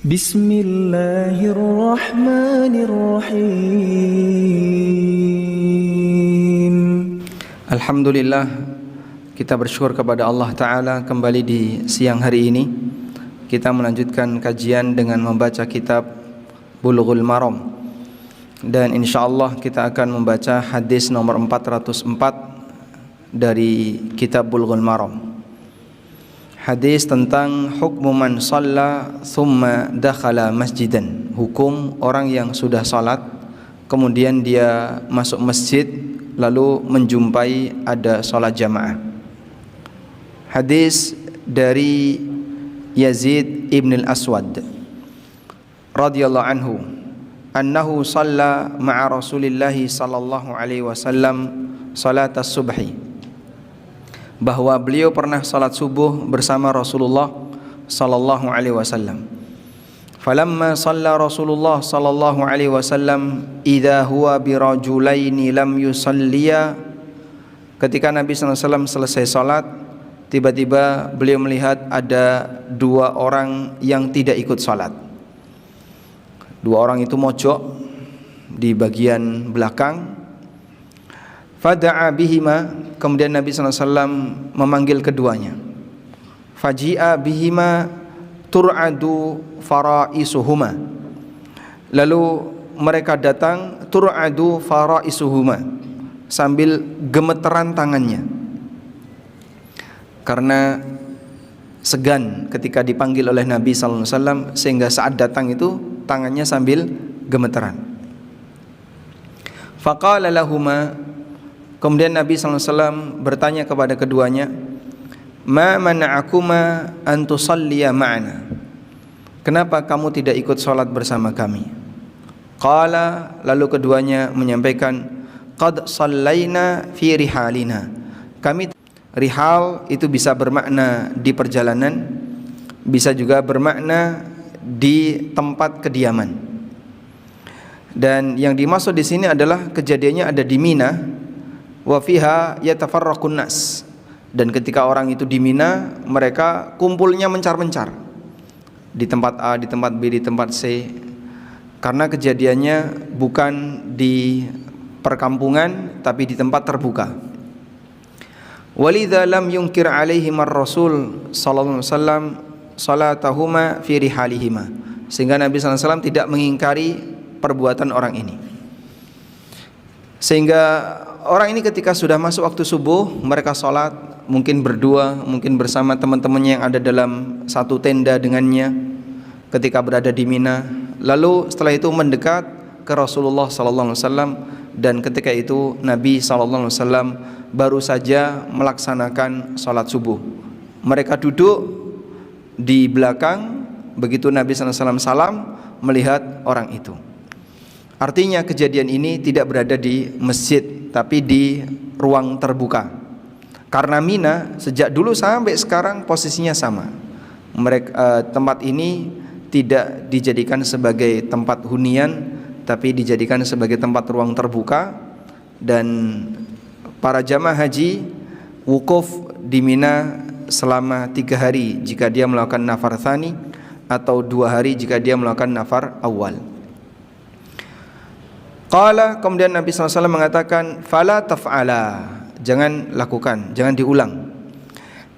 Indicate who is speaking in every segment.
Speaker 1: Bismillahirrahmanirrahim. Alhamdulillah, kita bersyukur kepada Allah Ta'ala kembali di siang hari ini. Kita melanjutkan kajian dengan membaca kitab Bulughul Maram. Dan insyaAllah kita akan membaca hadis nomor 404 dari kitab Bulughul Maram. Hadis tentang hukmu man shalla thumma dakhala masjidan. Hukum orang yang sudah salat kemudian dia masuk masjid lalu menjumpai ada salat jamaah. Hadis dari Yazid ibn al-Aswad radhiyallahu anhu annahu shalla ma'a Rasulillahi sallallahu alaihi wasallam salat as-subhi, bahwa beliau pernah salat subuh bersama Rasulullah sallallahu alaihi wasallam. Falamma shalla Rasulullah sallallahu alaihi wasallam idza huwa birajulaini lam yusalliya, ketika Nabi sallallahu alaihi wasallam selesai salat, tiba-tiba beliau melihat ada dua orang yang tidak ikut salat. Dua orang itu mojok di bagian belakang. Fada'a bihima, kemudian Nabi SAW memanggil keduanya. Faji'a bihima tur'adu faraisuhuma, lalu mereka datang tur'adu faraisuhuma, sambil gemeteran tangannya, karena segan ketika dipanggil oleh Nabi SAW, sehingga saat datang itu tangannya sambil gemeteran. Faqala lahuma, kemudian Nabi SAW bertanya kepada keduanya, ma mana'akuma an tusalliya ma'ana, kenapa kamu tidak ikut salat bersama kami? Qala, lalu keduanya menyampaikan, qad sallaina fi rihalina, kami. Rihal itu bisa bermakna di perjalanan, bisa juga bermakna di tempat kediaman. Dan yang dimaksud di sini adalah kejadiannya ada di Mina. Wa fiha yatafarraqun nas, dan ketika orang itu di Mina, mereka kumpulnya mencar-mencar di tempat A, di tempat B, di tempat C, karena kejadiannya bukan di perkampungan tapi di tempat terbuka. Walidza lam yunkir alaihim ar-rasul sallallahu alaihi wasallam salatahuma fi rihalihima, sehingga Nabi sallallahu alaihi wasallam tidak mengingkari perbuatan orang ini. Sehingga orang ini ketika sudah masuk waktu subuh, mereka sholat, mungkin berdua, mungkin bersama teman-temannya yang ada dalam satu tenda dengannya ketika berada di Mina. Lalu setelah itu mendekat ke Rasulullah SAW, dan ketika itu Nabi SAW baru saja melaksanakan sholat subuh. Mereka duduk di belakang, begitu Nabi SAW salam, melihat orang itu. Artinya kejadian ini tidak berada di masjid tapi di ruang terbuka. Karena Mina sejak dulu sampai sekarang posisinya sama. Tempat ini tidak dijadikan sebagai tempat hunian, tapi dijadikan sebagai tempat ruang terbuka. Dan para jamaah haji wukuf di Mina selama 3 hari jika dia melakukan nafar tsani, atau 2 hari jika dia melakukan nafar awal. Qala, kemudian Nabi SAW mengatakan, fala taf'ala, jangan lakukan, jangan diulang.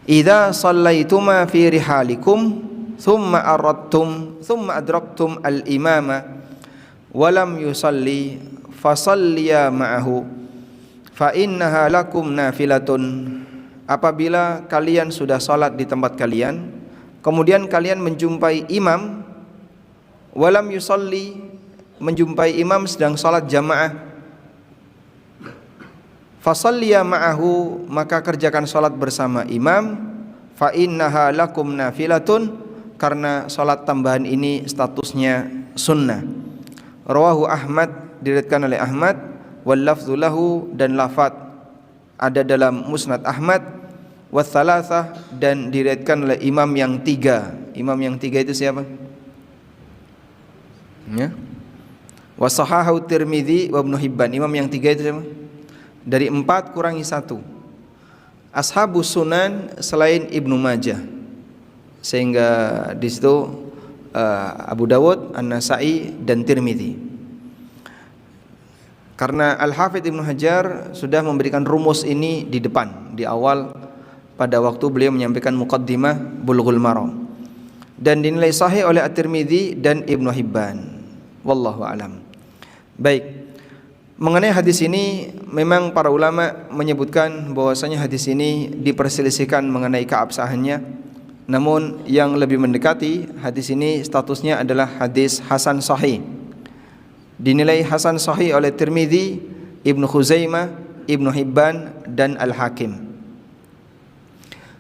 Speaker 1: Idza shallaituma fi rihalikum thumma aradtum thumma adraktum al-imama wa lam yusalli fasalliya ma'ahu fa innaha lakum nafilatun. Apabila kalian sudah salat di tempat kalian, kemudian kalian menjumpai imam, wa lam yusalli, menjumpai imam sedang salat jamaah, fasalliya ma'ahu, maka kerjakan salat bersama imam, fa innaha lakum nafilatun, karena salat tambahan ini statusnya sunnah. Rawahu Ahmad, diriwayatkan oleh Ahmad, wal lafdzu lahu, dan lafaz ada dalam Musnad Ahmad, wa tsalatsah, dan diriwayatkan oleh imam yang 3. Imam yang 3 itu siapa? Ya. Wa sahahu Tirmidzi wa Ibnu Hibban. Imam yang 3 itu siapa? Dari 4 kurangi 1. Ashabus Sunan selain Ibnu Majah. Sehingga di situ Abu Dawud, An-Nasa'i dan Tirmidzi. Karena Al-Hafidz Ibnu Hajar sudah memberikan rumus ini di depan, di awal pada waktu beliau menyampaikan muqaddimah Bulughul Maram, dan dinilai sahih oleh At-Tirmidzi dan Ibnu Hibban. Wallahu alam. Baik, mengenai hadis ini memang para ulama menyebutkan bahwasanya hadis ini diperselisihkan mengenai keabsahannya. Namun yang lebih mendekati, hadis ini statusnya adalah hadis hasan sahih. Dinilai hasan sahih oleh Tirmidzi, Ibnu Khuzaimah, Ibnu Hibban dan Al-Hakim.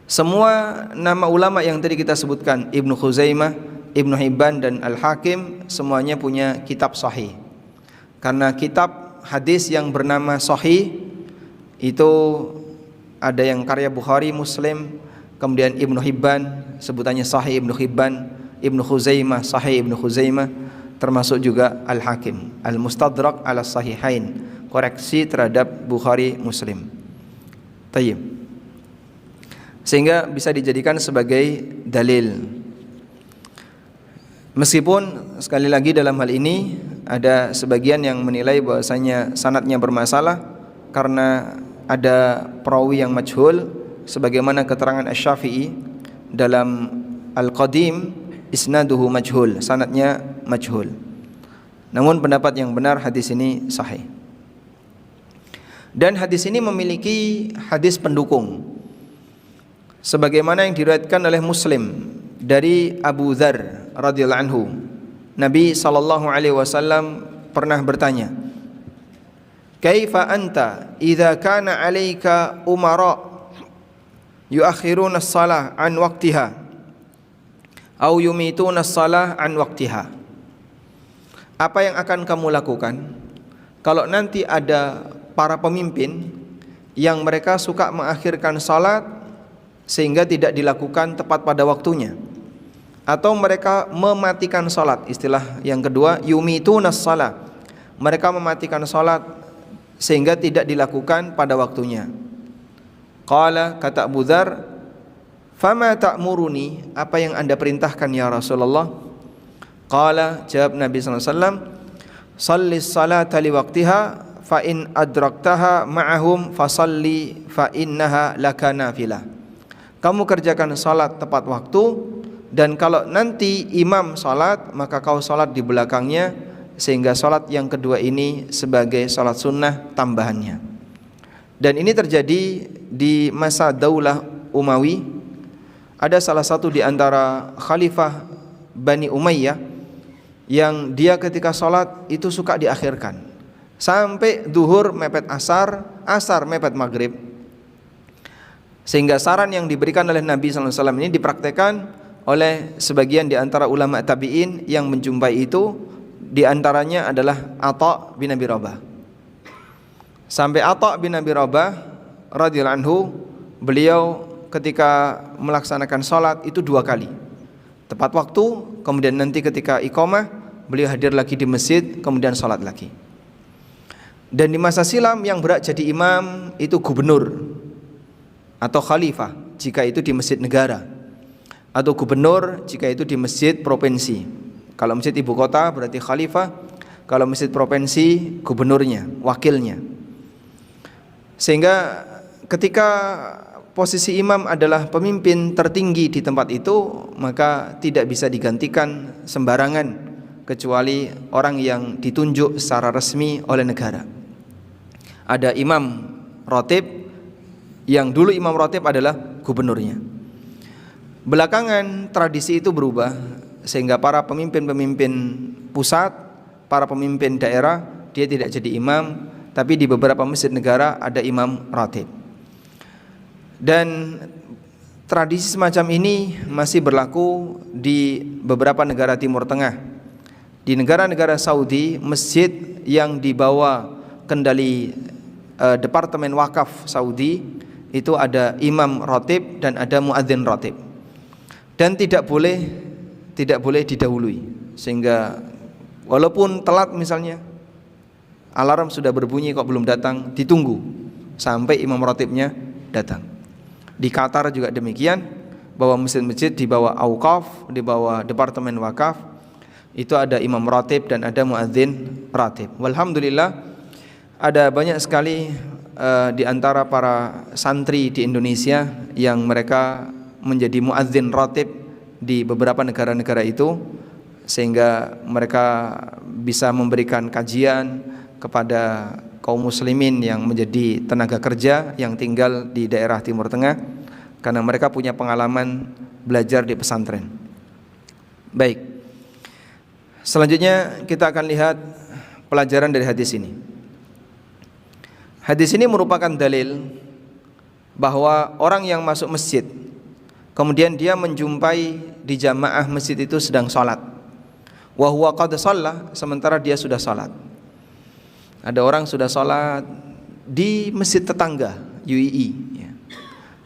Speaker 1: Semua nama ulama yang tadi kita sebutkan, Ibnu Khuzaimah, Ibnu Hibban dan Al-Hakim, semuanya punya kitab sahih. Karena kitab hadis yang bernama sahih itu ada yang karya Bukhari, Muslim, kemudian Ibnu Hibban sebutannya Sahih Ibnu Hibban, Ibnu Khuzaimah Sahih Ibnu Khuzaimah, termasuk juga Al-Hakim Al-Mustadrak ala Sahihain, koreksi terhadap Bukhari, Muslim. Tayyib. Sehingga bisa dijadikan sebagai dalil. Meskipun sekali lagi dalam hal ini ada sebagian yang menilai bahwasanya sanadnya bermasalah karena ada perawi yang majhul, sebagaimana keterangan Asy-Syafi'i dalam Al-Qadim, isnaduhu majhul, sanadnya majhul. Namun pendapat yang benar hadis ini sahih. Dan hadis ini memiliki hadis pendukung, sebagaimana yang diriwayatkan oleh Muslim dari Abu Dzar radhiyallahu anhu. Nabi sallallahu alaihi wasallam pernah bertanya, "Kaifa anta idza kana 'alaika umara yuakhiruna as-salah an waqtiha aw yumituna as-salah an waqtiha?" Apa yang akan kamu lakukan kalau nanti ada para pemimpin yang mereka suka mengakhirkan salat sehingga tidak dilakukan tepat pada waktunya, atau mereka mematikan salat? Istilah yang kedua, yumituna as-salah, mereka mematikan salat sehingga tidak dilakukan pada waktunya. Qala, kata Abu Dzar, fama ta'muruni, apa yang Anda perintahkan ya Rasulullah? Qala, jawab Nabi sallallahu alaihi wasallam, shallis salata li waqtiha fa in adraktaha ma'ahum fasalli fa innaha laka nafilah. Kamu kerjakan salat tepat waktu, dan kalau nanti imam salat maka kau salat di belakangnya, sehingga salat yang kedua ini sebagai salat sunnah tambahannya. Dan ini terjadi di masa Daulah Umawi. Ada salah satu di antara khalifah Bani Umayyah yang dia ketika sholat itu suka diakhirkan sampai duhur mepet asar, asar mepet maghrib. Sehingga saran yang diberikan oleh Nabi SAW ini dipraktekkan oleh sebagian di antara ulama tabi'in yang menjumpai itu. Di antaranya adalah Atha bin Abi Rabah. Sampai Atha bin Abi Rabah radhiyallahu anhu, beliau ketika melaksanakan sholat itu 2 kali tepat waktu, kemudian nanti ketika iqamah beliau hadir lagi di masjid, kemudian sholat lagi. Dan di masa silam yang berhak jadi imam itu gubernur atau khalifah jika itu di masjid negara, atau gubernur jika itu di masjid provinsi. Kalau masjid ibu kota berarti khalifah, kalau masjid provinsi gubernurnya, wakilnya. Sehingga ketika posisi imam adalah pemimpin tertinggi di tempat itu, maka tidak bisa digantikan sembarangan kecuali orang yang ditunjuk secara resmi oleh negara. Ada imam ratib, yang dulu imam ratib adalah gubernurnya. Belakangan tradisi itu berubah, sehingga para pemimpin-pemimpin pusat, para pemimpin daerah, dia tidak jadi imam, tapi di beberapa masjid negara ada imam ratib. Dan tradisi semacam ini masih berlaku di beberapa negara Timur Tengah. Di negara-negara Saudi, masjid yang dibawa kendali Departemen Wakaf Saudi itu ada imam ratib dan ada muadzin ratib. Dan tidak boleh didahului, sehingga walaupun telat misalnya, alarm sudah berbunyi kok belum datang, ditunggu sampai imam ratibnya datang. Di Qatar juga demikian, bahwa masjid-masjid di bawah auqaf, di bawah departemen wakaf itu ada imam ratib dan ada muadzin ratib. Walhamdulillah ada banyak sekali di antara para santri di Indonesia yang mereka menjadi muadzin ratib di beberapa negara-negara itu, sehingga mereka bisa memberikan kajian kepada kaum muslimin yang menjadi tenaga kerja yang tinggal di daerah Timur Tengah, karena mereka punya pengalaman belajar di pesantren. Baik, selanjutnya kita akan lihat pelajaran dari hadis ini. Hadis ini merupakan dalil bahwa orang yang masuk masjid kemudian dia menjumpai di jamaah masjid itu sedang sholat, wa huwa qad shalla, sementara dia sudah sholat. Ada orang sudah sholat di masjid tetangga UII ya.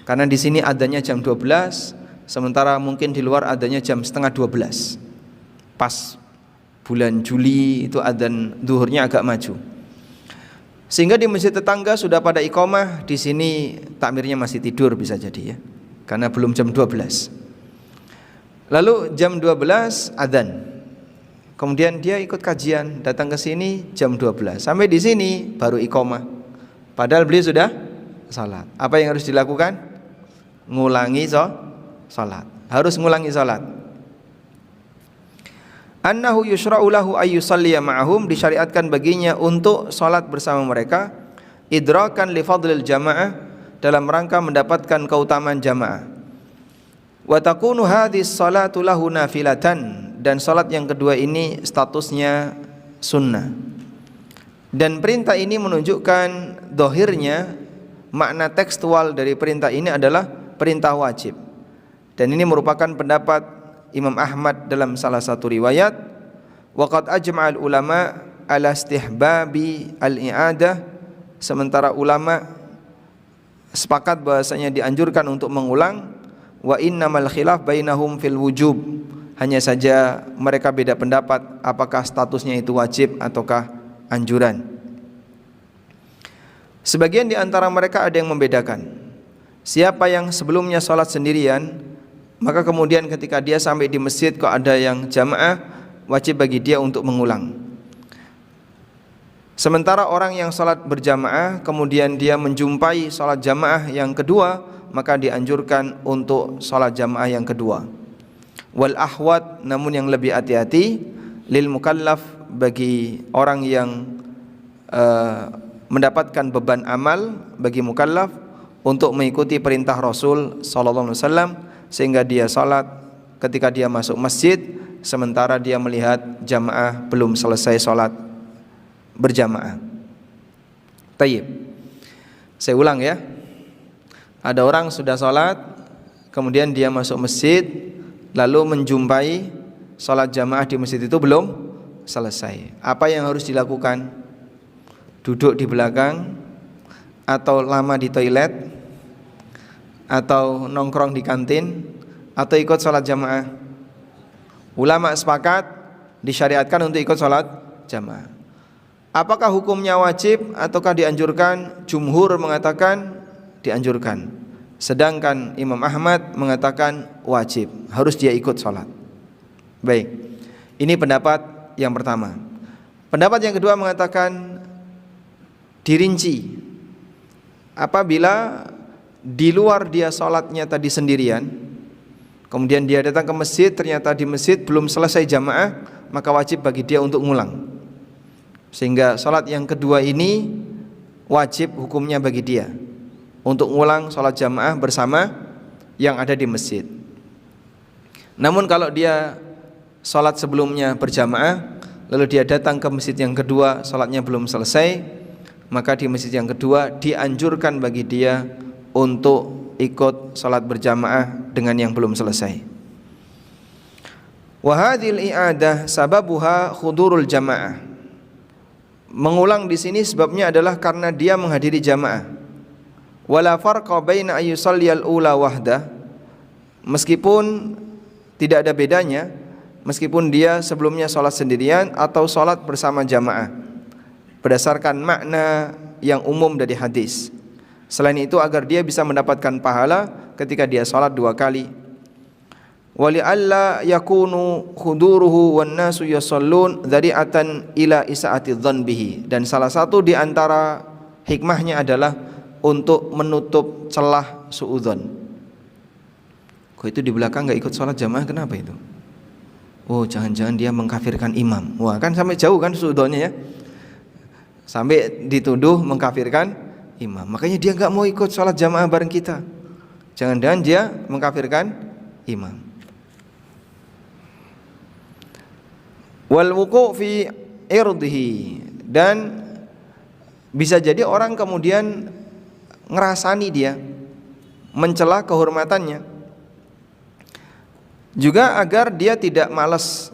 Speaker 1: Karena di sini adanya jam 12, sementara mungkin di luar adanya jam setengah 12. Pas bulan Juli itu adzan zuhurnya agak maju. Sehingga di masjid tetangga sudah pada iqamah, di sini takmirnya masih tidur bisa jadi ya. Karena belum jam 12. Lalu jam 12 adzan. Kemudian dia ikut kajian, datang ke sini jam 12. Sampai di sini baru iqamah. Padahal beliau sudah salat. Apa yang harus dilakukan? Ngulangi salat. Harus ngulangi salat. Annahu yushra'u lahu ay yusalliya ma'ahum, disyariatkan baginya untuk salat bersama mereka, idrakan li fadlil jamaah, dalam rangka mendapatkan keutamaan jamaah. Wa takunu hadhis salatu lahu nafilatan, dan salat yang kedua ini statusnya sunnah. Dan perintah ini menunjukkan zahirnya makna tekstual dari perintah ini adalah perintah wajib. Dan ini merupakan pendapat Imam Ahmad dalam salah satu riwayat. Waqad ajma'al ulama ala istihbabi al-i'adah, sementara ulama sepakat bahasanya dianjurkan untuk mengulang. Wa innamal khilaf bainahum fil wujub, hanya saja mereka beda pendapat apakah statusnya itu wajib ataukah anjuran. Sebagian di antara mereka ada yang membedakan. Siapa yang sebelumnya sholat sendirian, maka kemudian ketika dia sampai di masjid kok ada yang jamaah, wajib bagi dia untuk mengulang. Sementara orang yang salat berjamaah kemudian dia menjumpai salat jamaah yang kedua, maka dianjurkan untuk salat jamaah yang kedua. Wal ahwat, namun yang lebih hati-hati, lil mukallaf, bagi orang yang mendapatkan beban amal, bagi mukallaf untuk mengikuti perintah Rasul sallallahu alaihi wasallam, sehingga dia salat ketika dia masuk masjid sementara dia melihat jamaah belum selesai salat berjamaah. Tayyib. Saya ulang ya. Ada orang sudah salat, kemudian dia masuk masjid, lalu menjumpai salat jamaah di masjid itu belum selesai. Apa yang harus dilakukan? Duduk di belakang, atau lama di toilet, atau nongkrong di kantin, atau ikut sholat jamaah? Ulama sepakat disyariatkan untuk ikut sholat jamaah. Apakah hukumnya wajib ataukah dianjurkan? Jumhur mengatakan dianjurkan, sedangkan Imam Ahmad mengatakan wajib, harus dia ikut sholat. Baik, ini pendapat yang pertama. Pendapat yang kedua mengatakan dirinci, apabila di luar dia sholatnya tadi sendirian, kemudian dia datang ke masjid, ternyata di masjid belum selesai jamaah, maka wajib bagi dia untuk ngulang. Sehingga sholat yang kedua ini wajib hukumnya bagi dia untuk ngulang sholat jamaah bersama yang ada di masjid. Namun kalau dia sholat sebelumnya berjamaah, lalu dia datang ke masjid yang kedua, sholatnya belum selesai, maka di masjid yang kedua dianjurkan bagi dia untuk ikut salat berjamaah dengan yang belum selesai. Wa hadhil i'adah sababuha hudurul jamaah. Mengulang di sini sebabnya adalah karena dia menghadiri jamaah. Wala farqa baina ayyusalliyal ula wahdah. Meskipun tidak ada bedanya, meskipun dia sebelumnya salat sendirian atau salat bersama jamaah, berdasarkan makna yang umum dari hadis. Selain itu agar dia bisa mendapatkan pahala ketika dia sholat dua kali, wali alla yakunu huduruhu wan nasu yusallun dzari'atan ila isaati dzanbihi, dan salah satu di antara hikmahnya adalah untuk menutup celah suudzon. Kok itu di belakang enggak ikut sholat jamaah, kenapa itu? Oh, jangan-jangan dia mengkafirkan imam. Wah, kan sampai jauh kan suudzonnya ya, sampai dituduh mengkafirkan imam. Makanya dia enggak mau ikut sholat jamaah bareng kita. Jangan-jangan dia mengkafirkan imam. Wal wuqu' fi irdihi, dan bisa jadi orang kemudian ngerasani dia mencela kehormatannya, juga agar dia tidak malas.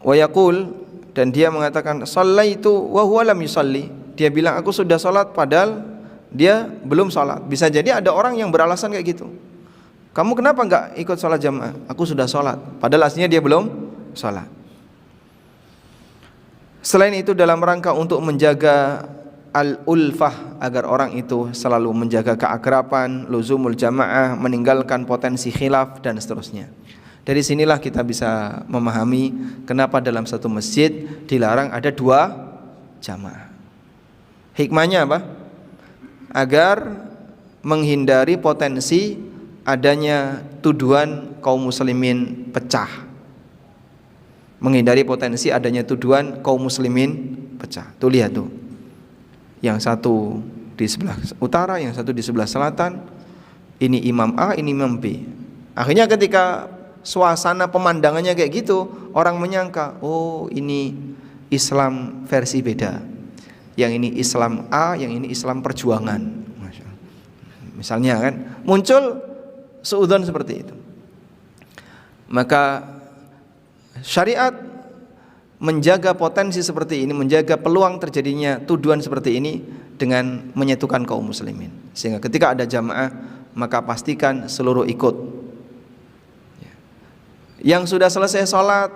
Speaker 1: Wa yaqul, dan dia mengatakan shallaitu wa huwa lam yusalli, dia bilang aku sudah salat padahal dia belum salat. Bisa jadi ada orang yang beralasan kayak gitu. Kamu kenapa enggak ikut salat jamaah? Aku sudah salat, padahal aslinya dia belum salat. Selain itu dalam rangka untuk menjaga al-ulfah, agar orang itu selalu menjaga keakraban, luzumul jamaah, meninggalkan potensi khilaf dan seterusnya. Dari sinilah kita bisa memahami kenapa dalam satu masjid dilarang ada 2 jamaah. Hikmahnya apa? Agar menghindari potensi adanya tuduhan kaum muslimin pecah. Menghindari potensi adanya tuduhan kaum muslimin pecah. Tuh lihat tuh, yang satu di sebelah utara, yang satu di sebelah selatan. Ini imam A, ini imam B. Akhirnya ketika suasana pemandangannya kayak gitu, orang menyangka, oh ini Islam versi beda. Yang ini Islam A, yang ini Islam perjuangan. Misalnya kan, muncul suudzon seperti itu. Maka syariat menjaga potensi seperti ini, menjaga peluang terjadinya tuduhan seperti ini dengan menyatukan kaum muslimin. Sehingga ketika ada jamaah, maka pastikan seluruh ikut. Yang sudah selesai sholat,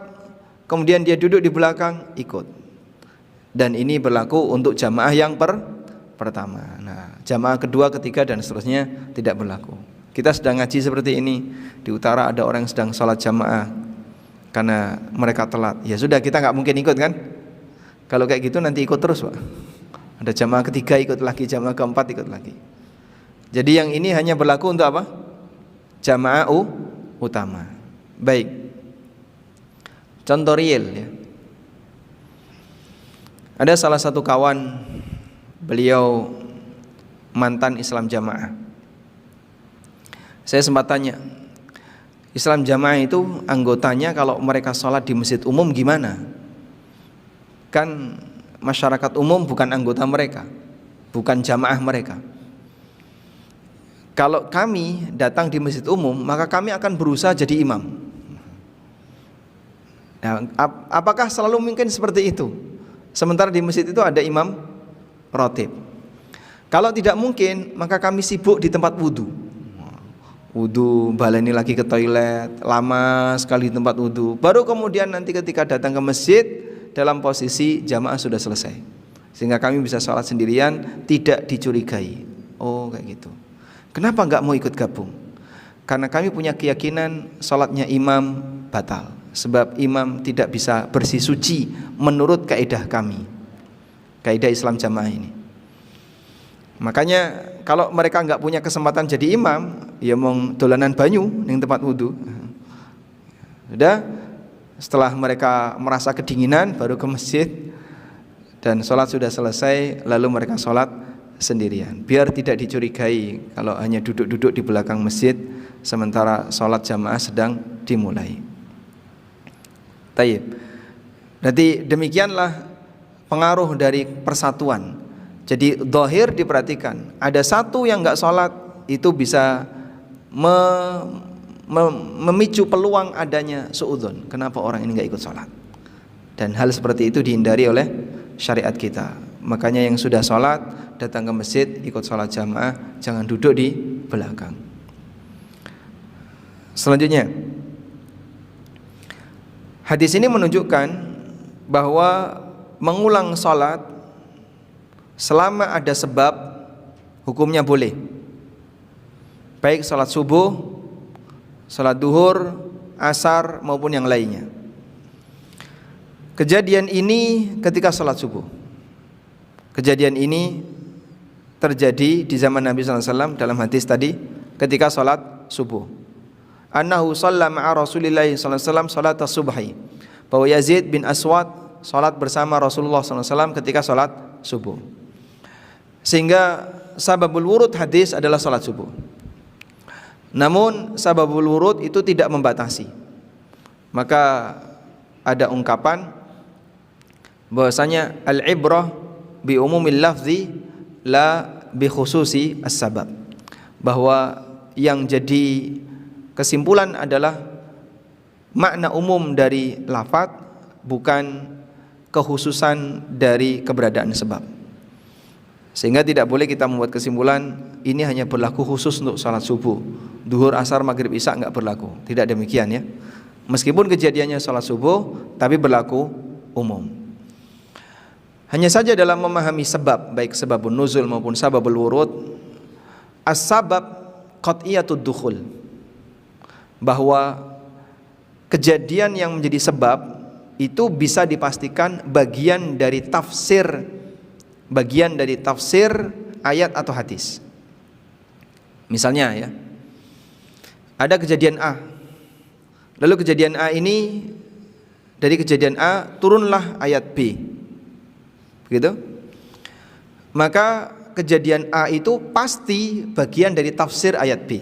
Speaker 1: kemudian dia duduk di belakang, ikut. Dan ini berlaku untuk jamaah yang pertama. Nah, jamaah kedua, ketiga, dan seterusnya tidak berlaku. Kita sedang ngaji seperti ini, di utara ada orang yang sedang sholat jamaah karena mereka telat, ya sudah, kita nggak mungkin ikut kan? Kalau kayak gitu nanti ikut terus, Pak. Ada jamaah ketiga ikut lagi, jamaah keempat ikut lagi. Jadi yang ini hanya berlaku untuk apa? Jamaah utama. Baik. Contoh real ya. Ada salah satu kawan, beliau mantan Islam jamaah. Saya sempat tanya, Islam jamaah itu anggotanya kalau mereka sholat di masjid umum gimana? Kan masyarakat umum bukan anggota mereka, bukan jamaah mereka. Kalau kami datang di masjid umum, maka kami akan berusaha jadi imam. Nah, apakah selalu mungkin seperti itu? Sementara di masjid itu ada imam rotib. Kalau tidak mungkin, maka kami sibuk di tempat wudhu. Wudhu, baleni lagi ke toilet, lama sekali di tempat wudhu. Baru kemudian nanti ketika datang ke masjid, dalam posisi jamaah sudah selesai, sehingga kami bisa sholat sendirian, tidak dicurigai. Oh kayak gitu. Kenapa nggak mau ikut gabung? Karena kami punya keyakinan sholatnya imam batal, sebab imam tidak bisa bersih suci menurut kaidah kami, kaidah Islam jamaah ini. Makanya kalau mereka nggak punya kesempatan jadi imam, ya mau dolanan banyu di tempat wudhu. Sudah, setelah mereka merasa kedinginan baru ke masjid, dan sholat sudah selesai, lalu mereka sholat sendirian, biar tidak dicurigai kalau hanya duduk-duduk di belakang masjid sementara sholat jamaah sedang dimulai. Taib. Berarti demikianlah pengaruh dari persatuan. Jadi zahir diperhatikan, ada satu yang nggak sholat itu bisa memicu peluang adanya suudzon. Kenapa orang ini nggak ikut sholat? Dan hal seperti itu dihindari oleh syariat kita. Makanya yang sudah sholat datang ke masjid, ikut sholat jamaah, jangan duduk di belakang. Selanjutnya, hadis ini menunjukkan bahwa mengulang sholat selama ada sebab, hukumnya boleh. Baik sholat subuh, sholat duhur, asar maupun yang lainnya. Kejadian ini ketika salat subuh. Kejadian ini terjadi di zaman Nabi SAW dalam hadis tadi ketika salat subuh. Annahu shalla ma'a Rasulillah SAW salat as-subhi. Bahwa Yazid bin Aswad salat bersama Rasulullah SAW ketika salat subuh. Sehingga sababul wurud hadis adalah salat subuh. Namun sababul wurud itu tidak membatasi. Maka ada ungkapan bahwasanya al-ibrah bi umumil lafzi la bi khususi as-sabab. Bahwa yang jadi kesimpulan adalah makna umum dari lafaz, bukan kekhususan dari keberadaan sebab. Sehingga tidak boleh kita membuat kesimpulan ini hanya berlaku khusus untuk salat subuh, duhur, asar, maghrib, isya enggak berlaku. Tidak demikian ya. Meskipun kejadiannya salat subuh, tapi berlaku umum. Hanya saja dalam memahami sebab, baik sebabun nuzul maupun sababul wurud, as-sabab qat'iyatud dukhul, bahwa kejadian yang menjadi sebab itu bisa dipastikan bagian dari tafsir ayat atau hadis. Misalnya ya, ada kejadian A, lalu kejadian A ini, dari kejadian A turunlah ayat B, begitu. Maka kejadian A itu pasti bagian dari tafsir ayat B,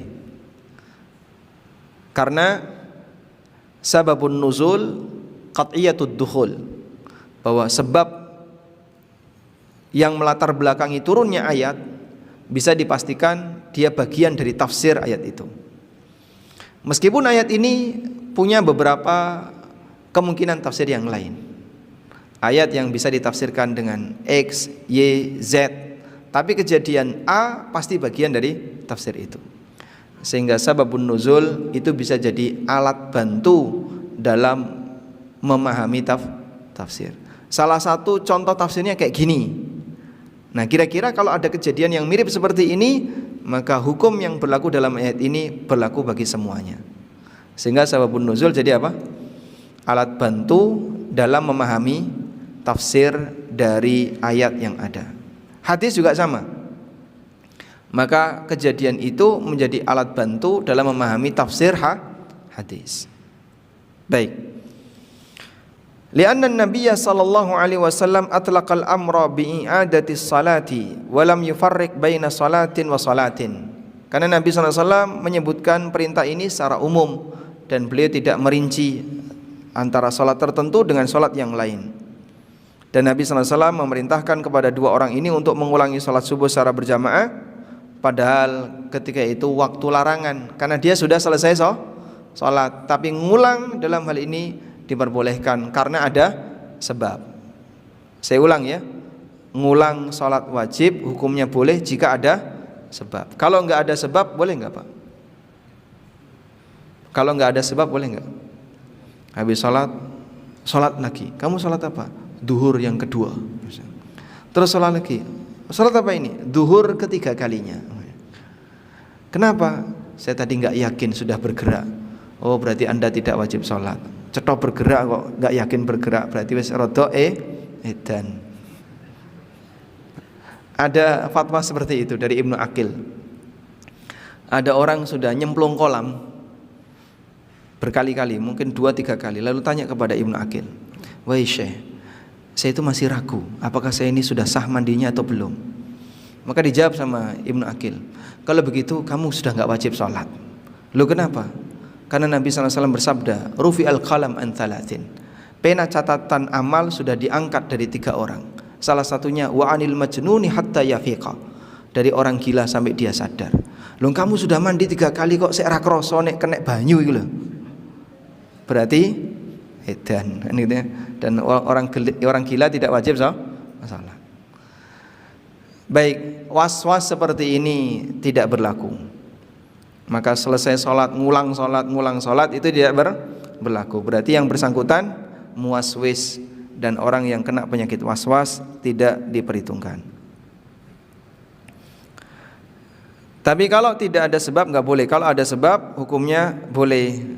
Speaker 1: karena sababun nuzul qat'iyatud dukhul, bahwa sebab yang melatar belakangi turunnya ayat bisa dipastikan dia bagian dari tafsir ayat itu. Meskipun ayat ini punya beberapa kemungkinan tafsir yang lain. Ayat yang bisa ditafsirkan dengan X, Y, Z, tapi kejadian A pasti bagian dari tafsir itu. Sehingga sababun nuzul itu bisa jadi alat bantu dalam memahami tafsir. Salah satu contoh tafsirnya kayak gini. Nah, kira-kira kalau ada kejadian yang mirip seperti ini, maka hukum yang berlaku dalam ayat ini berlaku bagi semuanya. Sehingga sababun nuzul jadi apa? Alat bantu dalam memahami tafsir dari ayat yang ada. Hadis juga sama. Maka kejadian itu menjadi alat bantu dalam memahami tafsir hadis. Baik. Lianna Nabiya sallallahu alaihi wasallam atlaqal amra bi'adati salati wa lam yufarriq baina salatin wa salatin. Karena Nabi sallallahu alaihi wasallam menyebutkan perintah ini secara umum dan beliau tidak merinci antara salat tertentu dengan salat yang lain. Dan Nabi sallallahu alaihi wasallam memerintahkan kepada dua orang ini untuk mengulangi salat subuh secara berjamaah, padahal ketika itu waktu larangan karena dia sudah selesai salat, tapi ngulang dalam hal ini diperbolehkan karena ada sebab. Saya ulang ya, ngulang sholat wajib hukumnya boleh jika ada sebab. Kalau nggak ada sebab boleh nggak Pak? Kalau nggak ada sebab boleh nggak? Habis sholat lagi. Kamu sholat apa? Duhur yang kedua. Terus sholat lagi. Sholat apa ini? Duhur ketiga kalinya. Kenapa? Saya tadi nggak yakin sudah bergerak. Oh, berarti Anda tidak wajib sholat. Cetok bergerak kok nggak yakin bergerak, berarti wis rada edan. Ada fatwa seperti itu dari Ibnu Aqil. Ada orang sudah nyemplung kolam berkali-kali, mungkin 2-3 kali, lalu tanya kepada Ibnu Aqil, "Wahai Syekh, saya itu masih ragu apakah saya ini sudah sah mandinya atau belum." Maka dijawab sama Ibnu Aqil, "Kalau begitu kamu sudah nggak wajib sholat." Loh, kenapa? Karena Nabi SAW bersabda, "Rufi'al qalam an thalathin." Pena catatan amal sudah diangkat dari 3 orang. Salah satunya wa anil majnuni hatta yafiqa, dari orang gila sampai dia sadar. Loh, kamu sudah mandi 3 kali kok sik ra krasa nek kena banyu iki lho. Berarti edan kan gitu ya. Dan orang gila tidak wajib salat. Baik, was-was seperti ini tidak berlaku. Maka selesai sholat, ngulang sholat itu tidak berlaku. Berarti yang bersangkutan muwaswis dan orang yang kena penyakit waswas tidak diperhitungkan. Tapi kalau tidak ada sebab nggak boleh. Kalau ada sebab hukumnya boleh.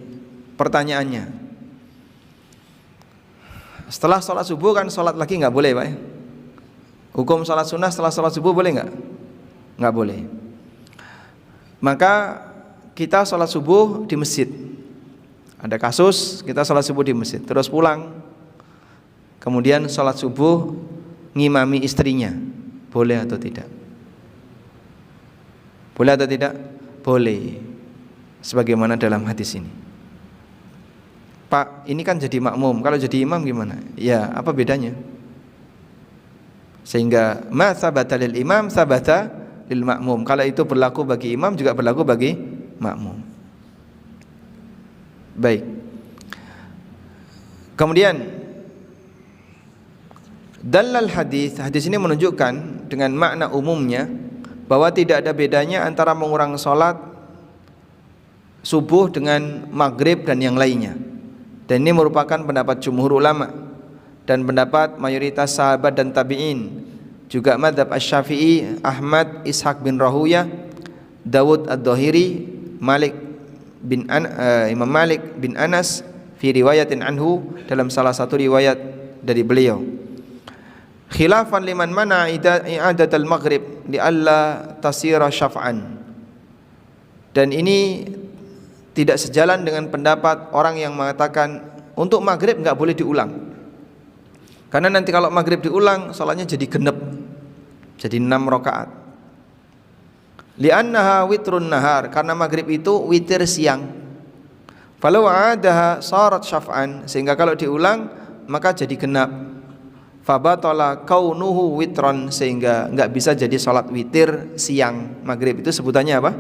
Speaker 1: pertanyaannya, setelah sholat subuh kan sholat lagi nggak boleh Pak ya? Hukum sholat sunnah setelah sholat subuh boleh nggak? Nggak boleh. Maka kita sholat subuh di masjid. Ada kasus kita sholat subuh di masjid, terus pulang, kemudian sholat subuh ngimami istrinya, boleh atau tidak? Boleh atau tidak? Boleh. Sebagaimana dalam hadis ini. Pak, ini kan jadi makmum, kalau jadi imam gimana? Ya, apa bedanya? Sehingga ma sabata lil imam sabata lil makmum. Kalau itu berlaku bagi imam juga berlaku bagi makmum. Baik. Kemudian dalal hadis ini menunjukkan dengan makna umumnya bahwa tidak ada bedanya antara mengurangi salat subuh dengan maghrib dan yang lainnya. Dan ini merupakan pendapat jumhur ulama dan pendapat mayoritas sahabat dan tabi'in, juga madhab Asy-Syafi'i, Ahmad, Ishaq bin Rahuyah, Dawud Ad-Dhahiri, Imam Malik bin Anas fi riwayatin anhu, dalam salah satu riwayat dari beliau. Khilafan liman mana i'adat al-maghrib li'alla tasira syaf'an. Dan ini tidak sejalan dengan pendapat orang yang mengatakan untuk maghrib enggak boleh diulang, karena nanti kalau maghrib diulang salatnya jadi genep, jadi 6 rakaat. Li'annaha witrun nahar, karena maghrib itu witir siang. Falau adaha sarat syaf'an, sehingga kalau diulang maka jadi genap. Fabatala kaunuhu witron, sehingga enggak bisa jadi salat witir siang. Maghrib itu sebutannya apa?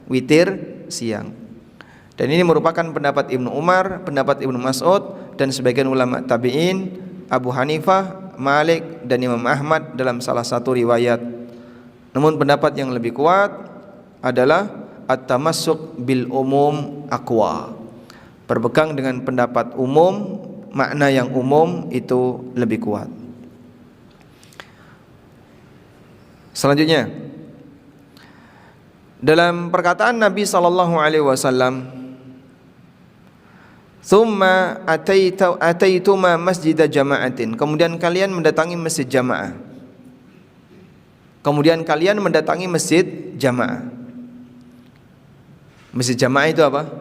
Speaker 1: Witir siang. Dan ini merupakan pendapat Ibnu Umar, pendapat Ibnu Mas'ud, dan sebagian ulama tabi'in, Abu Hanifah, Malik, dan Imam Ahmad dalam salah satu riwayat. Namun pendapat yang lebih kuat adalah at-tamassuk bil umum aqwa. Berpegang dengan pendapat umum, makna yang umum itu lebih kuat. Selanjutnya, dalam perkataan Nabi sallallahu alaihi wasallam, "Tsumma ataituma masjida jama'atin." Kemudian kalian mendatangi masjid jamaah. Kemudian kalian mendatangi masjid jamaah. Masjid jamaah itu apa?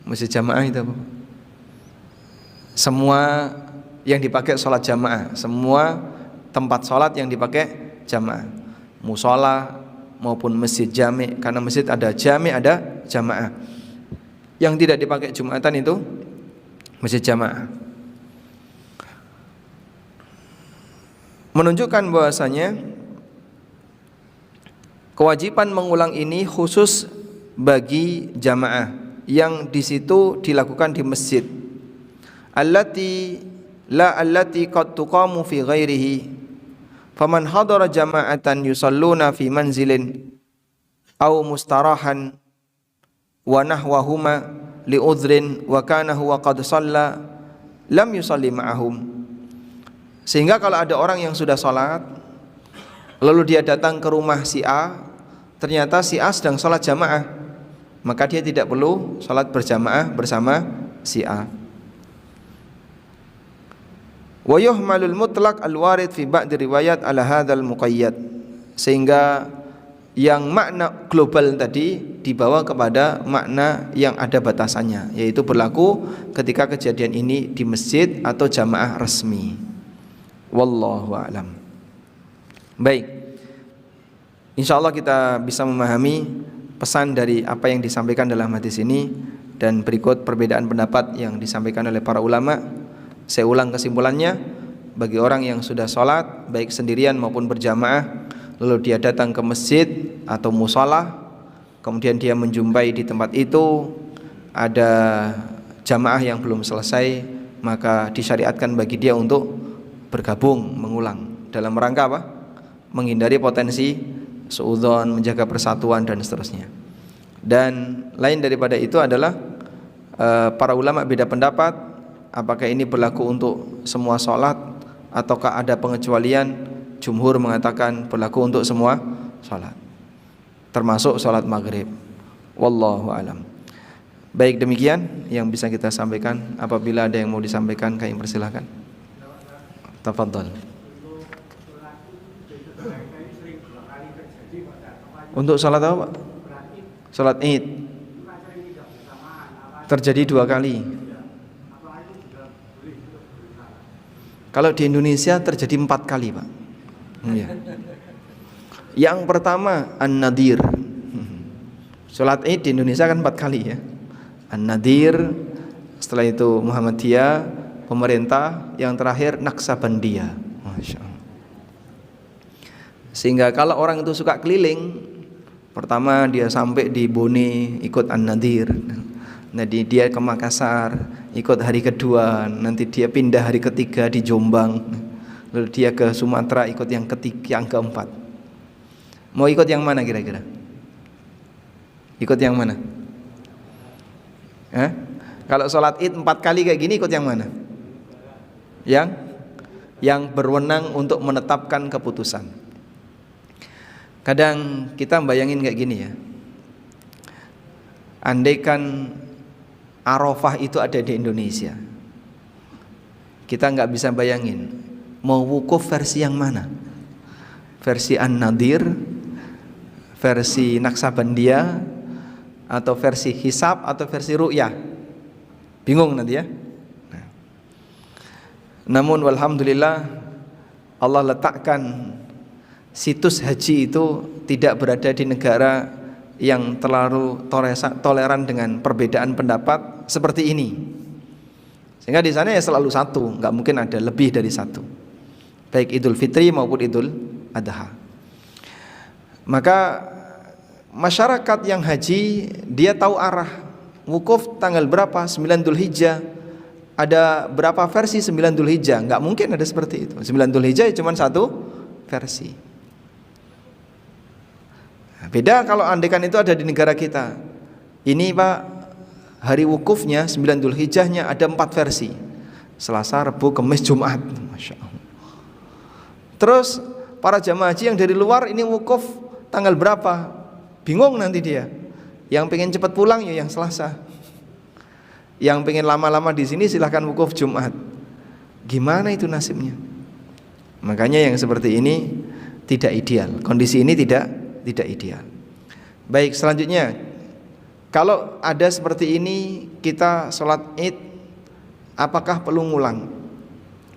Speaker 1: Masjid jamaah itu apa? Semua yang dipakai sholat jamaah, semua tempat sholat yang dipakai jamaah, musola maupun masjid jami', karena masjid ada jami', ada jamaah. Yang tidak dipakai Jumatan itu masjid jamaah. Menunjukkan bahwasanya kewajiban mengulang ini khusus bagi jamaah yang di situ dilakukan di masjid. Allati qad tuqamu fi ghairihi. Faman hadara jama'atan yusalluna fi manzilin aw mustarahan wa nahwahuma li udhrin wa kana huwa qad shalla lam yusalli ma'ahum. Sehingga kalau ada orang yang sudah sholat lalu dia datang ke rumah si A, ternyata si A sedang sholat jamaah, maka dia tidak perlu sholat berjamaah bersama si A. Wa yuhmalul mutlaq al-warid fi ba'd riwayat ala hadzal muqayyad, sehingga yang makna global tadi dibawa kepada makna yang ada batasannya, yaitu berlaku ketika kejadian ini di masjid atau jamaah resmi. Wallahu a'lam. Baik, insyaallah kita bisa memahami pesan dari apa yang disampaikan dalam hadis ini, dan berikut perbedaan pendapat yang disampaikan oleh para ulama. Saya ulang kesimpulannya, bagi orang yang sudah sholat baik sendirian maupun berjamaah, lalu dia datang ke masjid atau musola, kemudian dia menjumpai di tempat itu ada jamaah yang belum selesai, maka disyariatkan bagi dia untuk bergabung mengulang dalam rangka apa? Menghindari potensi suudzon, menjaga persatuan dan seterusnya. Dan lain daripada itu adalah para ulama beda pendapat apakah ini berlaku untuk semua sholat ataukah ada pengecualian. Jumhur mengatakan berlaku untuk semua sholat, termasuk sholat maghrib. Wallahu alam. Baik, demikian yang bisa kita sampaikan. Apabila ada yang mau disampaikan, kami persilahkan. Tafadhol. Untuk salat apa, Pak? Salat Id terjadi 2 kali. Kalau di Indonesia terjadi 4 kali, Pak. Ya. Yang pertama An-Nadir. Salat Id di Indonesia kan 4 kali ya. An-Nadir, setelah itu Muhammadiyah, pemerintah, yang terakhir Naksabandiyah. Masya Allah. Sehingga kalau orang itu suka keliling, pertama dia sampai di Bone ikut An-Nadir, nanti dia ke Makassar ikut hari kedua, nanti dia pindah hari ketiga di Jombang, lalu dia ke Sumatera ikut yang ketiga, yang keempat. Mau ikut yang mana kira-kira? Ikut yang mana? Kalau sholat Id 4 kali kayak gini, ikut yang mana? Yang berwenang untuk menetapkan keputusan. Kadang kita bayangin kayak gini ya, andaikan Arafah itu ada di Indonesia, kita nggak bisa bayangin mau wukuf versi yang mana, versi An-Nadir, versi Naksabandiyah, atau versi hisab, atau versi ru'yah. Bingung nanti ya. Namun walhamdulillah, Allah letakkan situs haji itu tidak berada di negara yang terlalu toleran dengan perbedaan pendapat seperti ini, sehingga di sana ya selalu satu, nggak mungkin ada lebih dari satu, baik Idul Fitri maupun Idul Adha. Maka masyarakat yang haji, dia tahu arah wukuf tanggal berapa, 9 Dzulhijjah. Ada berapa versi 9 Dzulhijjah? Nggak mungkin ada seperti itu. 9 Dzulhijjah cuma satu versi. Beda kalau andaikan itu ada di negara kita. Ini Pak, hari wukufnya 9 Dzulhijjahnya ada 4 versi, Selasa, Rabu, Kamis, Jumat. Masya Allah. Terus para jamaah haji yang dari luar ini wukuf tanggal berapa? Bingung nanti dia. Yang pengen cepat pulang ya yang Selasa, yang pengen lama-lama di sini silahkan wukuf Jumat. Gimana itu nasibnya? Makanya yang seperti ini tidak ideal. Kondisi ini tidak ideal. Baik, selanjutnya, kalau ada seperti ini kita sholat Id, apakah perlu ngulang?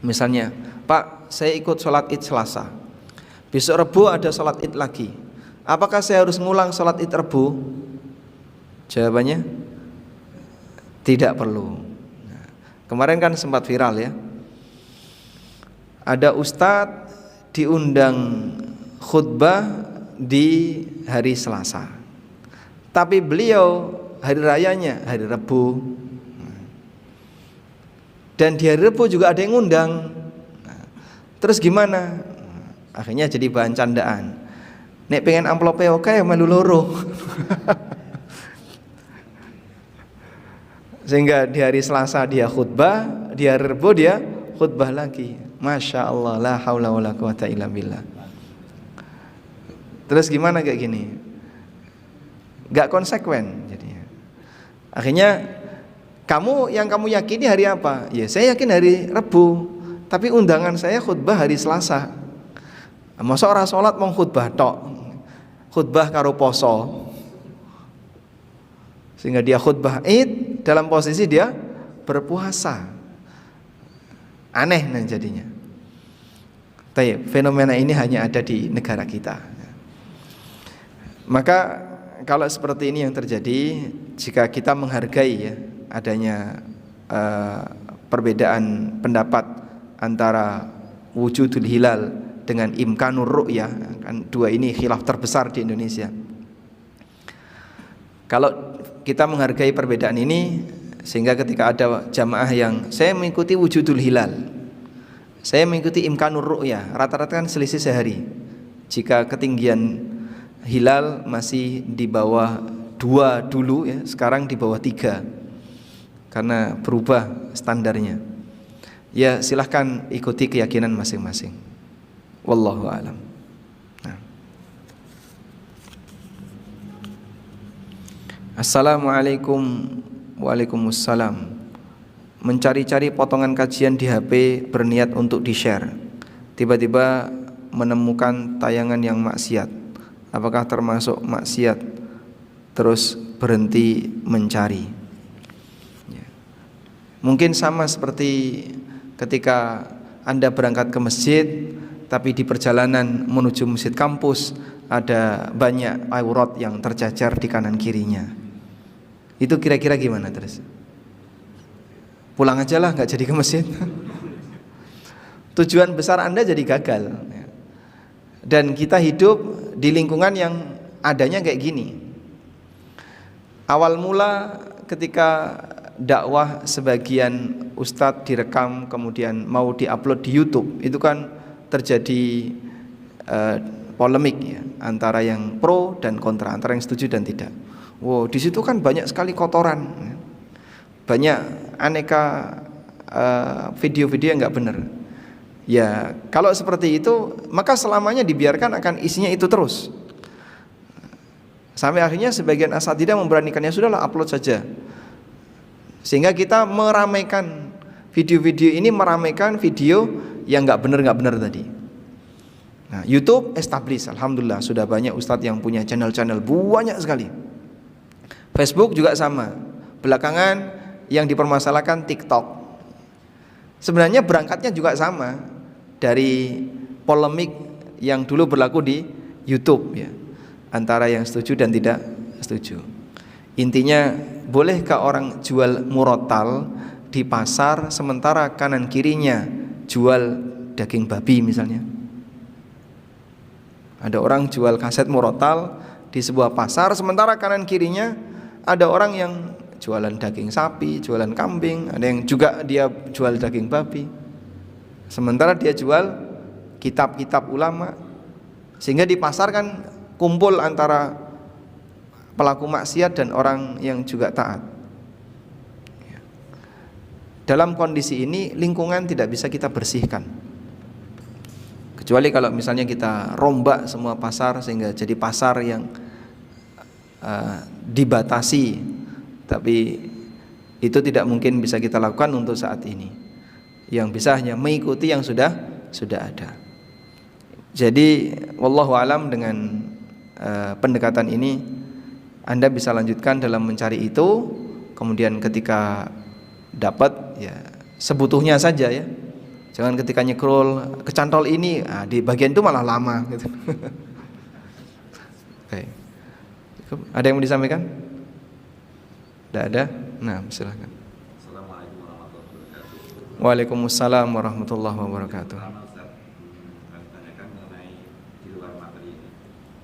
Speaker 1: Misalnya, Pak, saya ikut sholat Id Selasa, besok Rebu ada sholat Id lagi, apakah saya harus ngulang sholat Id Rebu? Jawabannya tidak perlu. Nah, kemarin kan sempat viral ya, ada ustadz diundang khutbah di hari Selasa, tapi beliau hari rayanya hari Rebu, dan di hari Rebu juga ada yang ngundang. Terus gimana? Akhirnya jadi bahan candaan. Nek pengen amplopnya oke melu loro. Sehingga di hari Selasa dia khutbah, di hari Rebu dia khutbah lagi. Masya Allah, la haula wala quwata illa billah. Terus gimana kayak gini? Gak konsekuen jadinya. Akhirnya yang kamu yakini hari apa? Ya saya yakin hari Rebu, tapi undangan saya khutbah hari Selasa. Masa orang sholat mau khutbah tok, khutbah karo poso, sehingga dia khutbah Id dalam posisi dia berpuasa. Aneh nah jadinya. Tapi fenomena ini hanya ada di negara kita. Maka kalau seperti ini yang terjadi, jika kita menghargai ya adanya perbedaan pendapat antara wujudul hilal dengan imkanur ru'yah, kan dua ini khilaf terbesar di Indonesia. Kalau kita menghargai perbedaan ini, sehingga ketika ada jamaah yang saya mengikuti wujudul hilal, saya mengikuti imkanur ru'yah, rata-rata kan selisih sehari. Jika ketinggian hilal masih di bawah 2 dulu ya, sekarang di bawah 3 karena berubah standarnya. Ya silahkan ikuti keyakinan masing-masing. Wallahu a'lam. Nah. Assalamualaikum Waalaikumsalam. Mencari-cari potongan kajian di HP berniat untuk di-share, tiba-tiba menemukan tayangan yang maksiat, apakah termasuk maksiat? Terus berhenti mencari. Mungkin sama seperti ketika Anda berangkat ke masjid, tapi di perjalanan menuju masjid kampus ada banyak aurat yang terjajar di kanan kirinya. Itu kira-kira gimana terus? Pulang aja lah, nggak jadi ke masjid. Tujuan besar Anda jadi gagal. Dan kita hidup di lingkungan yang adanya kayak gini. Awal mula ketika dakwah sebagian ustadz direkam kemudian mau diupload di YouTube, itu kan terjadi polemik ya, antara yang pro dan kontra, antara yang setuju dan tidak. Wow, di situ kan banyak sekali kotoran, banyak aneka video-video yang nggak benar. Ya kalau seperti itu maka selamanya dibiarkan akan isinya itu terus. Sampai akhirnya sebagian asatidzah memberanikannya, sudahlah upload saja. Sehingga kita meramaikan video-video ini, meramaikan video yang nggak benar tadi. Nah, YouTube establish, alhamdulillah sudah banyak ustadz yang punya channel-channel banyak sekali. Facebook juga sama. Belakangan yang dipermasalahkan TikTok. Sebenarnya berangkatnya juga sama dari polemik yang dulu berlaku di YouTube ya, antara yang setuju dan tidak setuju. Intinya, bolehkah orang jual murotal di pasar sementara kanan kirinya jual daging babi misalnya? Ada orang jual kaset murotal di sebuah pasar sementara kanan kirinya ada orang yang jualan daging sapi, jualan kambing, ada yang juga dia jual daging babi. Sementara dia jual kitab-kitab ulama. Sehingga di pasar kan kumpul antara pelaku maksiat dan orang yang juga taat. Dalam kondisi ini lingkungan tidak bisa kita bersihkan, kecuali kalau misalnya kita rombak semua pasar sehingga jadi pasar yang dibatasi. Tapi itu tidak mungkin bisa kita lakukan untuk saat ini. Yang bisa hanya mengikuti yang sudah ada. Jadi wallahu alam, dengan pendekatan ini Anda bisa lanjutkan dalam mencari itu. Kemudian ketika dapat ya sebutuhnya saja ya. Jangan ketika nyekrol kecantol ini di bagian itu malah lama gitu. Oke. Ada yang mau disampaikan? Tidak ada? Nah, silakan.
Speaker 2: Assalamualaikum warahmatullahi wabarakatuh.
Speaker 1: Waalaikumsalam warahmatullahi wabarakatuh.
Speaker 2: Tanyakan mengenai di luar materi ini,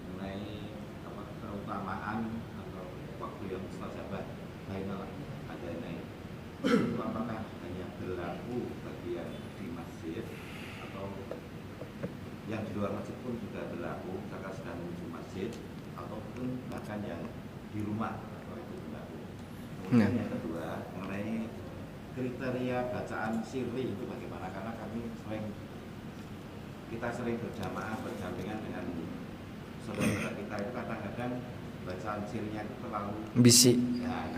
Speaker 2: mengenai keutamaan atau waktu yang mustajabah bainal adzanain. Itu apakah hanya berlaku bagi yang di masjid atau yang di luar masjid pun juga berlaku ketika sedang menuju masjid, ataupun bahkan yang di rumah atau itu berlaku. Kemudian yang kedua mengenai kriteria bacaan sirri itu bagaimana, karena kita sering berjamaah berdampingan dengan saudara kita itu kadang-kadang bacaan sirrinya itu terlalu
Speaker 1: bisik.
Speaker 2: Ya,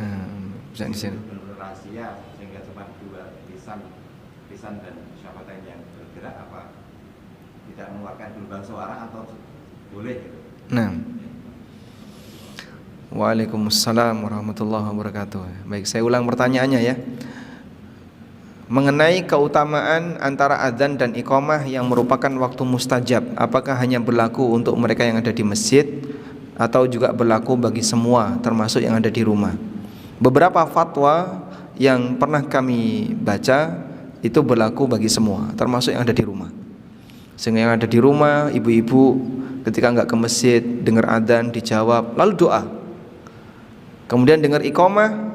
Speaker 2: benar-benar rahasia sehingga cuma dua lisan dan syafatain yang bergerak, apa tidak mengeluarkan gelombang suara atau boleh gitu.
Speaker 1: Nah. Waalaikumsalam warahmatullahi wabarakatuh. Baik, saya ulang pertanyaannya ya. Mengenai keutamaan antara adzan dan iqamah yang merupakan waktu mustajab, apakah hanya berlaku untuk mereka yang ada di masjid atau juga berlaku bagi semua termasuk yang ada di rumah? Beberapa fatwa yang pernah kami baca itu berlaku bagi semua termasuk yang ada di rumah. Sehingga yang ada di rumah, ibu-ibu ketika enggak ke masjid dengar adzan dijawab lalu doa. Kemudian dengar iqamah,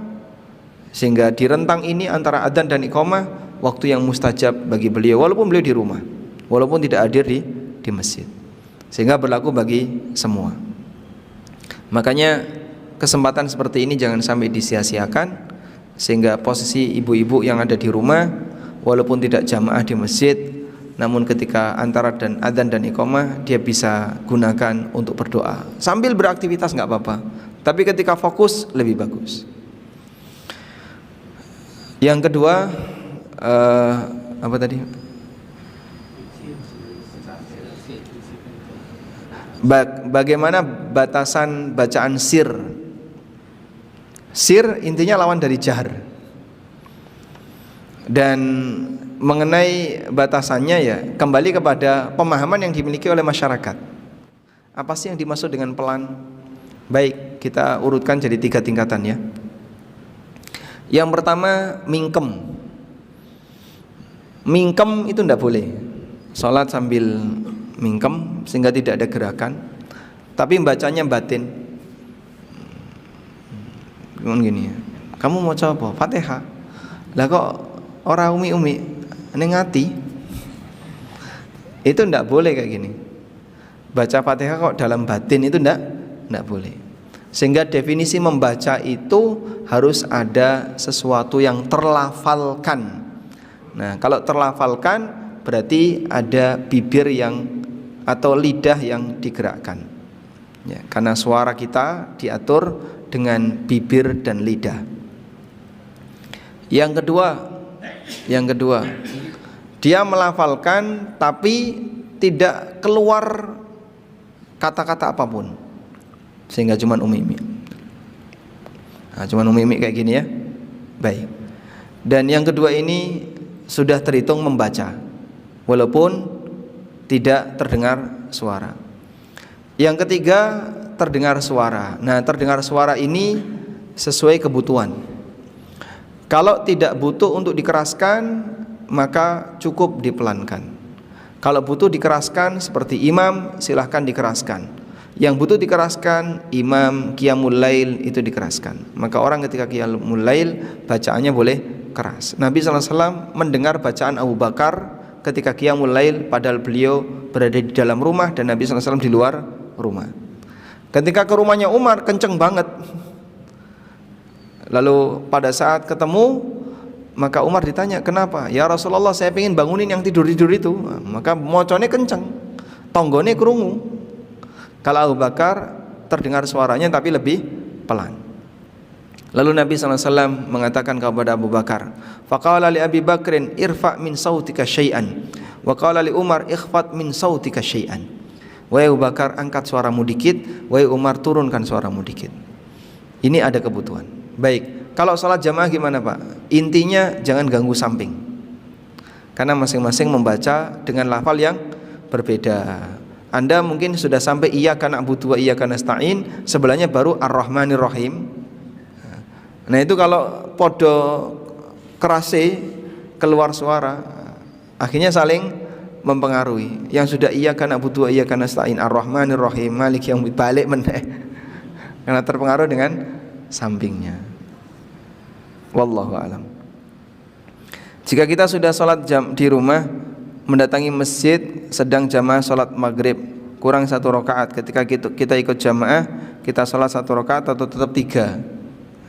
Speaker 1: sehingga di rentang ini antara adzan dan iqamah waktu yang mustajab bagi beliau walaupun beliau di rumah, walaupun tidak hadir di masjid. Sehingga berlaku bagi semua. Makanya kesempatan seperti ini jangan sampai disia-siakan, sehingga posisi ibu-ibu yang ada di rumah walaupun tidak jamaah di masjid, namun ketika antara dan adzan dan iqamah dia bisa gunakan untuk berdoa. Sambil beraktivitas nggak apa-apa, tapi ketika fokus lebih bagus. Yang kedua apa tadi? Bagaimana batasan bacaan sir? Sir intinya lawan dari jahar. Dan mengenai batasannya ya kembali kepada pemahaman yang dimiliki oleh masyarakat. Apa sih yang dimaksud dengan pelan? Baik, kita urutkan jadi 3 tingkatan ya. Yang pertama, mingkem. Mingkem itu tidak boleh. Sholat sambil mingkem sehingga tidak ada gerakan, tapi bacanya batin. Gini ya. Kamu mau coba Fatihah? Lah kok ora umi-umi ning ati? Itu tidak boleh kayak gini. Baca Fatihah kok dalam batin itu tidak boleh. Sehingga definisi membaca itu harus ada sesuatu yang terlafalkan. Nah, kalau terlafalkan berarti ada bibir yang atau lidah yang digerakkan. Ya, karena suara kita diatur dengan bibir dan lidah. Yang kedua, dia melafalkan tapi tidak keluar kata-kata apapun, sehingga cuman umi-umi. Nah, cuman umi-umi kayak gini ya. Baik. Dan yang kedua ini sudah terhitung membaca walaupun tidak terdengar suara. Yang ketiga, terdengar suara. Nah, terdengar suara ini sesuai kebutuhan. Kalau tidak butuh untuk dikeraskan, maka cukup dipelankan. Kalau butuh dikeraskan seperti imam, silahkan dikeraskan. Yang butuh dikeraskan, imam qiyamul lail itu dikeraskan. Maka orang ketika qiyamul lail bacaannya boleh keras. Nabi SAW mendengar bacaan Abu Bakar ketika qiyamul lail padahal beliau berada di dalam rumah dan Nabi SAW di luar rumah. Ketika ke rumahnya Umar kenceng banget. Lalu pada saat ketemu, maka Umar ditanya, kenapa? Ya Rasulullah, saya ingin bangunin yang tidur-tidur itu. Maka mocone kenceng, tonggone kerungu. Kalau Abu Bakar terdengar suaranya tapi lebih pelan. Lalu Nabi SAW mengatakan kepada Abu Bakar, faqala li Abi Bakrin irfa' min sautika syai'an, wa qala li Umar ikhfat min sautika syai'an. Wahai Abu Bakar, angkat suaramu dikit, wahai Umar, turunkan suaramu dikit. Ini ada kebutuhan. Baik, kalau sholat jamaah gimana Pak? Intinya jangan ganggu samping, karena masing-masing membaca dengan lafal yang berbeda. Anda mungkin sudah sampai iyyaka na'budu wa iyyaka nasta'in, sebelahnya baru ar-rahmanir rahim. Nah itu kalau podo kerase keluar suara, akhirnya saling mempengaruhi. Yang sudah iyyaka na'budu wa iyyaka nasta'in ar-rahmanir rahim maliki yaumid balik meneh, karena terpengaruh dengan sampingnya. Wallahu alam. Jika kita sudah sholat di rumah, mendatangi masjid sedang jamaah sholat maghrib kurang 1 rakaat, ketika kita ikut jamaah, kita sholat 1 rakaat atau tetap 3?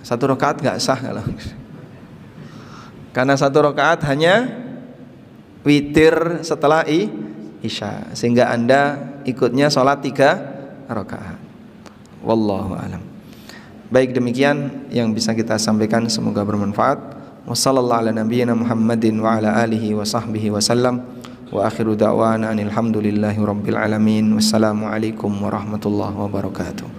Speaker 1: 1 rakaat nggak sah kalau, karena 1 rakaat hanya witir setelah isya, sehingga Anda ikutnya sholat 3 rakaat. Wallahu alam. Baik, demikian yang bisa kita sampaikan, semoga bermanfaat. Wassallallahu ala nabiyyina Muhammadin wa ala alihi wa sahbihi wasallam. Wa akhiru da'wana alhamdulillahi rabbil alamin. Wassalamualaikum warahmatullahi wabarakatuh.